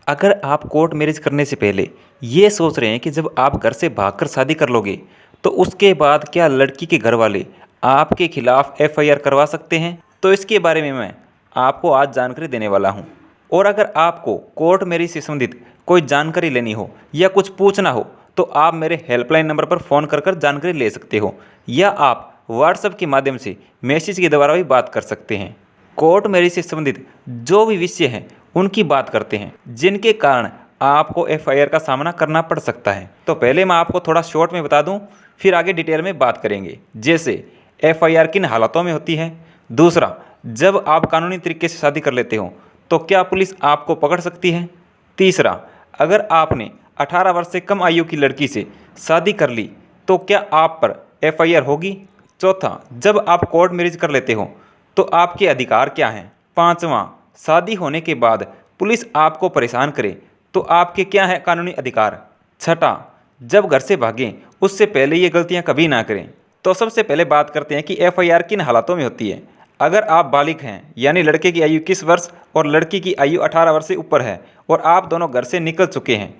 अगर आप court marriage करने से पहले ये सोच रहे हैं कि जब आप घर से भागकर शादी कर लोगे तो उसके बाद क्या लड़की के घर वाले आपके खिलाफ एफआईआर करवा सकते हैं, तो इसके बारे में मैं आपको आज जानकारी देने वाला हूं। और अगर आपको कोर्ट मैरिज से संबंधित कोई जानकारी लेनी हो या कुछ पूछना हो तो आप मेरे हेल्पलाइन नंबर पर फ़ोन कर जानकारी ले सकते हो, या आप व्हाट्सएप के माध्यम से मैसेज के द्वारा भी बात कर सकते हैं। कोर्ट मैरिज से संबंधित जो भी विषय हैं उनकी बात करते हैं जिनके कारण आपको एफआईआर का सामना करना पड़ सकता है। तो पहले मैं आपको थोड़ा शॉर्ट में बता दूं, फिर आगे डिटेल में बात करेंगे। जैसे एफआईआर किन हालातों में होती है, दूसरा जब आप कानूनी तरीके से शादी कर लेते हो तो क्या पुलिस आपको पकड़ सकती है, तीसरा अगर आपने 18 वर्ष से कम आयु की लड़की से शादी कर ली तो क्या आप पर एफआईआर होगी, चौथा जब आप कोर्ट मैरिज कर लेते हो तो आपके अधिकार क्या हैं, पांचवा शादी होने के बाद पुलिस आपको परेशान करे तो आपके क्या हैं कानूनी अधिकार, छठा जब घर से भागें उससे पहले ये गलतियां कभी ना करें। तो सबसे पहले बात करते हैं कि एफआईआर किन हालातों में होती है। अगर आप बालिग हैं यानी लड़के की आयु 21 वर्ष और लड़की की आयु 18 वर्ष से ऊपर है और आप दोनों घर से निकल चुके हैं,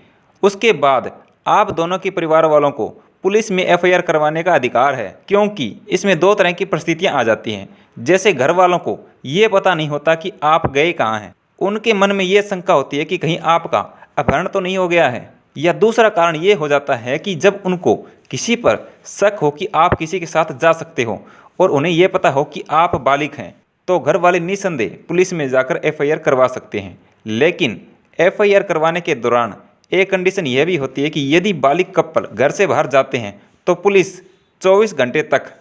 उसके बाद आप दोनों के परिवार वालों को पुलिस में एफआईआर करवाने का अधिकार है, क्योंकि इसमें दो तरह की परिस्थितियां आ जाती हैं। जैसे घर वालों को ये पता नहीं होता कि आप गए कहाँ हैं, उनके मन में ये शंका होती है कि कहीं आपका अपहरण तो नहीं हो गया है, या दूसरा कारण ये हो जाता है कि जब उनको किसी पर शक हो कि आप किसी के साथ जा सकते हो और उन्हें यह पता हो कि आप बालिग हैं तो घर वाले निसंदेह पुलिस में जाकर एफआईआर करवा सकते हैं। लेकिन एफआईआर करवाने के दौरान एक कंडीशन यह भी होती है कि यदि बालिग कपल घर से बाहर जाते हैं तो पुलिस 24 घंटे तक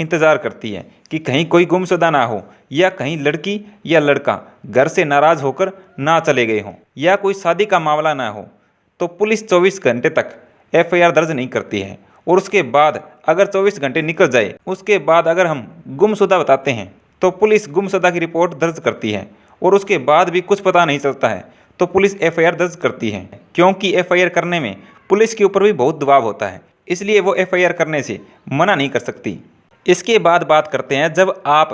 इंतज़ार करती है कि कहीं कोई गुमशुदा ना हो, या कहीं लड़की या लड़का घर से नाराज़ होकर ना चले गए हों, या कोई शादी का मामला ना हो, तो पुलिस 24 घंटे तक एफआईआर दर्ज नहीं करती है। और उसके बाद अगर 24 घंटे निकल जाए, उसके बाद अगर हम गुमशुदा बताते हैं तो पुलिस गुमशुदा की रिपोर्ट दर्ज करती है, और उसके बाद भी कुछ पता नहीं चलता है तो पुलिस एफआईआर दर्ज करती है, क्योंकि एफआईआर करने में पुलिस के ऊपर भी बहुत दबाव होता है, इसलिए वो एफआईआर करने से मना नहीं कर सकती। इसके बाद बात करते हैं जब आप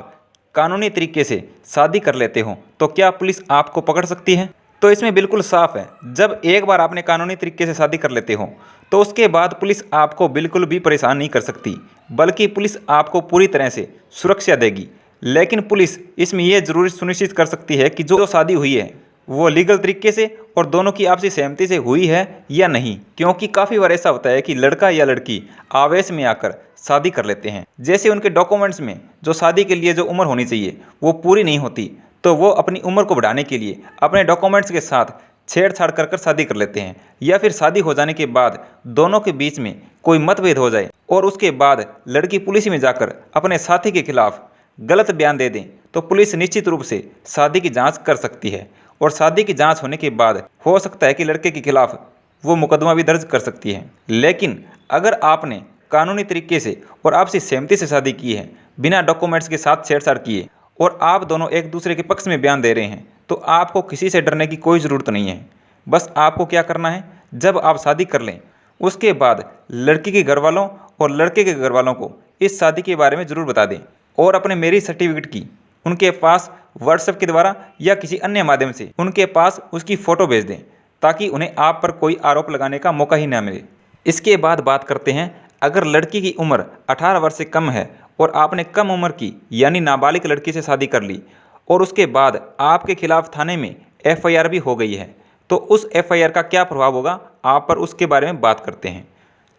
कानूनी तरीके से शादी कर लेते हो तो क्या पुलिस आपको पकड़ सकती है। तो इसमें बिल्कुल साफ है, जब एक बार आपने कानूनी तरीके से शादी कर लेते हो तो उसके बाद पुलिस आपको बिल्कुल भी परेशान नहीं कर सकती, बल्कि पुलिस आपको पूरी तरह से सुरक्षा देगी। लेकिन पुलिस इसमें यह जरूर सुनिश्चित कर सकती है कि जो शादी हुई है वो लीगल तरीके से और दोनों की आपसी सहमति से हुई है या नहीं, क्योंकि काफ़ी बार ऐसा होता है कि लड़का या लड़की आवेश में आकर शादी कर लेते हैं। जैसे उनके डॉक्यूमेंट्स में जो शादी के लिए जो उम्र होनी चाहिए वो पूरी नहीं होती, तो वो अपनी उम्र को बढ़ाने के लिए अपने डॉक्यूमेंट्स के साथ छेड़छाड़ कर शादी कर लेते हैं, या फिर शादी हो जाने के बाद दोनों के बीच में कोई मतभेद हो जाए और उसके बाद लड़की पुलिस में जाकर अपने साथी के खिलाफ गलत बयान दे दें तो पुलिस निश्चित रूप से शादी की जांच कर सकती है, और शादी की जांच होने के बाद हो सकता है कि लड़के के खिलाफ वो मुकदमा भी दर्ज कर सकती है। लेकिन अगर आपने कानूनी तरीके से और आपसी सहमति से शादी की है, बिना डॉक्यूमेंट्स के साथ छेड़छाड़ किए, और आप दोनों एक दूसरे के पक्ष में बयान दे रहे हैं, तो आपको किसी से डरने की कोई ज़रूरत नहीं है। बस आपको क्या करना है, जब आप शादी कर लें उसके बाद लड़की के घर वालों और लड़के के घर वालों को इस शादी के बारे में ज़रूर बता दें, और अपने मैरिज सर्टिफिकेट की उनके पास व्हाट्सएप के द्वारा या किसी अन्य माध्यम से उनके पास उसकी फ़ोटो भेज दें, ताकि उन्हें आप पर कोई आरोप लगाने का मौका ही ना मिले। इसके बाद बात करते हैं, अगर लड़की की उम्र 18 वर्ष से कम है और आपने कम उम्र की यानी नाबालिग लड़की से शादी कर ली और उसके बाद आपके खिलाफ थाने में एफआईआर भी हो गई है, तो उस एफआईआर का क्या प्रभाव होगा आप पर, उसके बारे में बात करते हैं।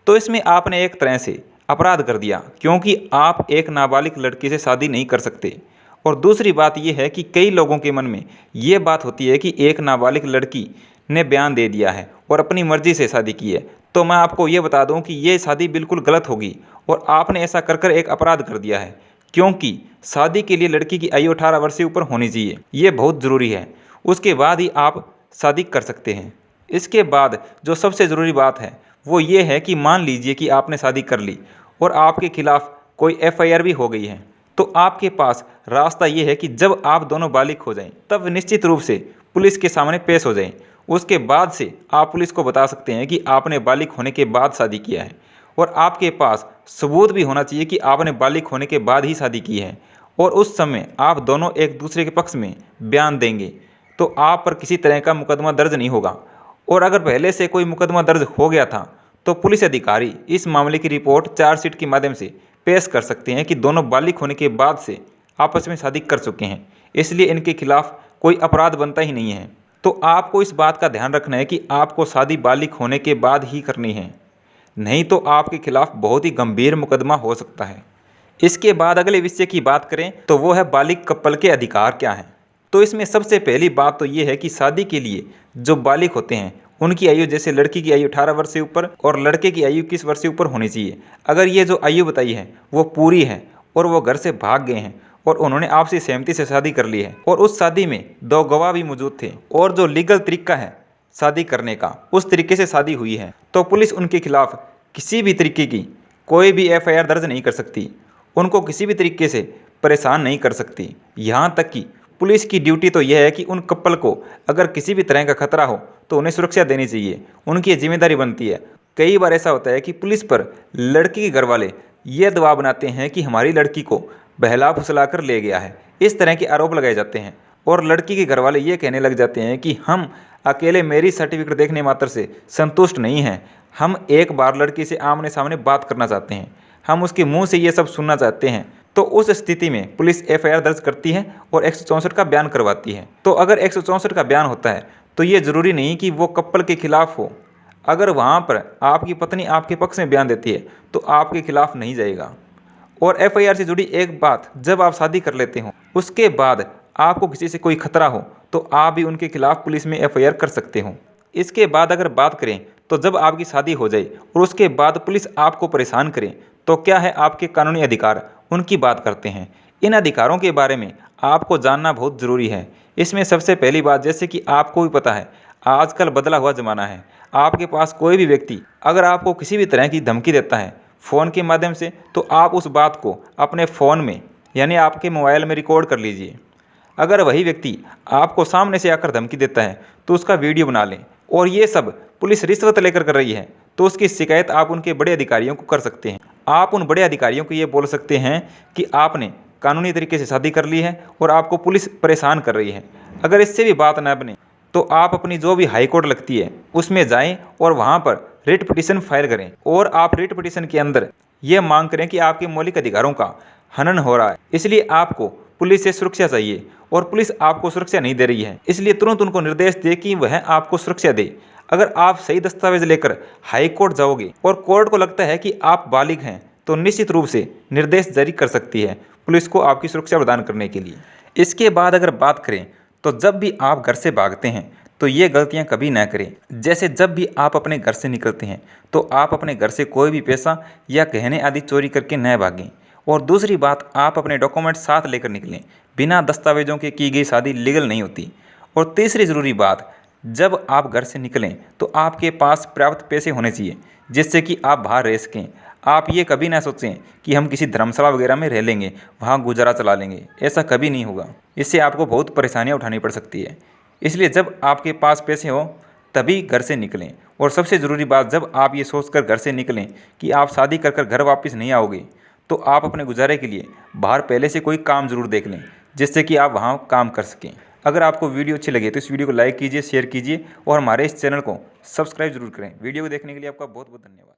तो इसमें आपने एक तरह से अपराध कर दिया, क्योंकि आप एक नाबालिग लड़की से शादी नहीं कर सकते। और दूसरी बात यह है कि कई लोगों के मन में ये बात होती है कि एक नाबालिग लड़की ने बयान दे दिया है और अपनी मर्जी से शादी की है, तो मैं आपको ये बता दूं कि ये शादी बिल्कुल गलत होगी और आपने ऐसा कर एक अपराध कर दिया है, क्योंकि शादी के लिए लड़की की आयु 18 वर्ष से ऊपर होनी चाहिए, ये बहुत ज़रूरी है। उसके बाद ही आप शादी कर सकते हैं। इसके बाद जो सबसे ज़रूरी बात है वो ये है कि मान लीजिए कि आपने शादी कर ली और आपके खिलाफ कोई एफआईआर भी हो गई है, तो आपके पास रास्ता ये है कि जब आप दोनों बालिग हो जाएं तब निश्चित रूप से पुलिस के सामने पेश हो जाएं। उसके बाद से आप पुलिस को बता सकते हैं कि आपने बालिग होने के बाद शादी किया है, और आपके पास सबूत भी होना चाहिए कि आपने बालिग होने के बाद ही शादी की है, और उस समय आप दोनों एक दूसरे के पक्ष में बयान देंगे। तो आप पर किसी तरह का मुकदमा दर्ज नहीं होगा। और अगर पहले से कोई मुकदमा दर्ज हो गया था तो पुलिस अधिकारी इस मामले की रिपोर्ट चार्जशीट के माध्यम से पेश कर सकते हैं कि दोनों बालिग होने के बाद से आपस में शादी कर चुके हैं, इसलिए इनके खिलाफ कोई अपराध बनता ही नहीं है। तो आपको इस बात का ध्यान रखना है कि आपको शादी बालिग होने के बाद ही करनी है, नहीं तो आपके खिलाफ बहुत ही गंभीर मुकदमा हो सकता है। इसके बाद अगले विषय की बात करें तो वो है बालिग कपल के अधिकार क्या हैं। तो इसमें सबसे पहली बात तो ये है कि शादी के लिए जो बालिग होते हैं उनकी आयु, जैसे लड़की की आयु 18 वर्ष से ऊपर और लड़के की आयु 21 वर्ष से ऊपर होनी चाहिए। अगर ये जो आयु बताई है वो पूरी है और वो घर से भाग गए हैं और उन्होंने आपसी सहमति से शादी कर ली है और उस शादी में 2 गवाह भी मौजूद थे और जो लीगल तरीका है शादी करने का उस तरीके से शादी हुई है, तो पुलिस उनके खिलाफ किसी भी तरीके की कोई भी FIR दर्ज नहीं कर सकती, उनको किसी भी तरीके से परेशान नहीं कर सकती। यहाँ तक कि पुलिस की ड्यूटी तो यह है कि उन कपल को अगर किसी भी तरह का खतरा हो तो उन्हें सुरक्षा देनी चाहिए, उनकी जिम्मेदारी बनती है। कई बार ऐसा होता है कि पुलिस पर लड़की के घर वाले ये दबाव बनाते हैं कि हमारी लड़की को बहला फुसला कर ले गया है, इस तरह के आरोप लगाए जाते हैं और लड़की के घर वाले ये कहने लग जाते हैं कि हम अकेले मैरिज सर्टिफिकेट देखने मात्र से संतुष्ट नहीं हैं, हम एक बार लड़की से आमने सामने बात करना चाहते हैं, हम उसके मुंह से ये सब सुनना चाहते हैं। तो उस स्थिति में पुलिस FIR दर्ज करती है और 164 का बयान करवाती है। तो अगर 164 का बयान होता है तो ये ज़रूरी नहीं कि वो कपल के खिलाफ हो। अगर वहाँ पर आपकी पत्नी आपके पक्ष में बयान देती है तो आपके खिलाफ नहीं जाएगा। और FIR से जुड़ी एक बात, जब आप शादी कर लेते हो उसके बाद आपको किसी से कोई खतरा हो तो आप भी उनके खिलाफ पुलिस में FIR कर सकते हो। इसके बाद अगर बात करें तो जब आपकी शादी हो जाए और उसके बाद पुलिस आपको परेशान करे तो क्या है आपके कानूनी अधिकार, उनकी बात करते हैं। इन अधिकारों के बारे में आपको जानना बहुत ज़रूरी है। इसमें सबसे पहली बात, जैसे कि आपको भी पता है आजकल बदला हुआ ज़माना है, आपके पास कोई भी व्यक्ति अगर आपको किसी भी तरह की धमकी देता है फ़ोन के माध्यम से तो आप उस बात को अपने फ़ोन में यानी आपके मोबाइल में रिकॉर्ड कर लीजिए। अगर वही व्यक्ति आपको सामने से आकर धमकी देता है तो उसका वीडियो बना लें और ये सब पुलिस रिश्वत लेकर कर रही है तो उसकी शिकायत आप उनके बड़े अधिकारियों को कर सकते हैं। आप उन बड़े अधिकारियों को ये बोल सकते हैं कि आपने कानूनी तरीके से शादी कर ली है और आपको पुलिस परेशान कर रही है। अगर इससे भी बात न बने तो आप अपनी जो भी हाई कोर्ट लगती है उसमें जाएं और वहाँ पर रिट पिटीशन फाइल करें और आप रिट पिटीशन के अंदर ये मांग करें कि आपके मौलिक अधिकारों का हनन हो रहा है, इसलिए आपको पुलिस से सुरक्षा चाहिए और पुलिस आपको सुरक्षा नहीं दे रही है, इसलिए तुरंत उनको निर्देश दे कि वह आपको सुरक्षा दे। अगर आप सही दस्तावेज लेकर हाई कोर्ट जाओगे और कोर्ट को लगता है कि आप बालिग हैं तो निश्चित रूप से निर्देश जारी कर सकती है पुलिस को आपकी सुरक्षा प्रदान करने के लिए। इसके बाद अगर बात करें तो जब भी आप घर से भागते हैं तो ये गलतियां कभी ना करें। जैसे जब भी आप अपने घर से निकलते हैं तो आप अपने घर से कोई भी पैसा या गहने आदि चोरी करके न भागें। और दूसरी बात, आप अपने डॉक्यूमेंट साथ लेकर निकलें, बिना दस्तावेजों के की गई शादी लीगल नहीं होती। और तीसरी ज़रूरी बात, जब आप घर से निकलें तो आपके पास पर्याप्त पैसे होने चाहिए जिससे कि आप बाहर रह सकें। आप ये कभी ना सोचें कि हम किसी धर्मशाला वगैरह में रह लेंगे, वहाँ गुजारा चला लेंगे, ऐसा कभी नहीं होगा। इससे आपको बहुत परेशानियाँ उठानी पड़ सकती है। इसलिए जब आपके पास पैसे हो तभी घर से निकलें। और सबसे ज़रूरी बात, जब आप ये सोचकर घर से निकलें कि आप शादी कर कर घर वापस नहीं आओगे तो आप अपने गुजारे के लिए बाहर पहले से कोई काम ज़रूर देख लें जिससे कि आप वहाँ काम कर सकें। अगर आपको वीडियो अच्छी लगे तो इस वीडियो को लाइक कीजिए, शेयर कीजिए और हमारे इस चैनल को सब्सक्राइब जरूर करें। वीडियो को देखने के लिए आपका बहुत बहुत धन्यवाद।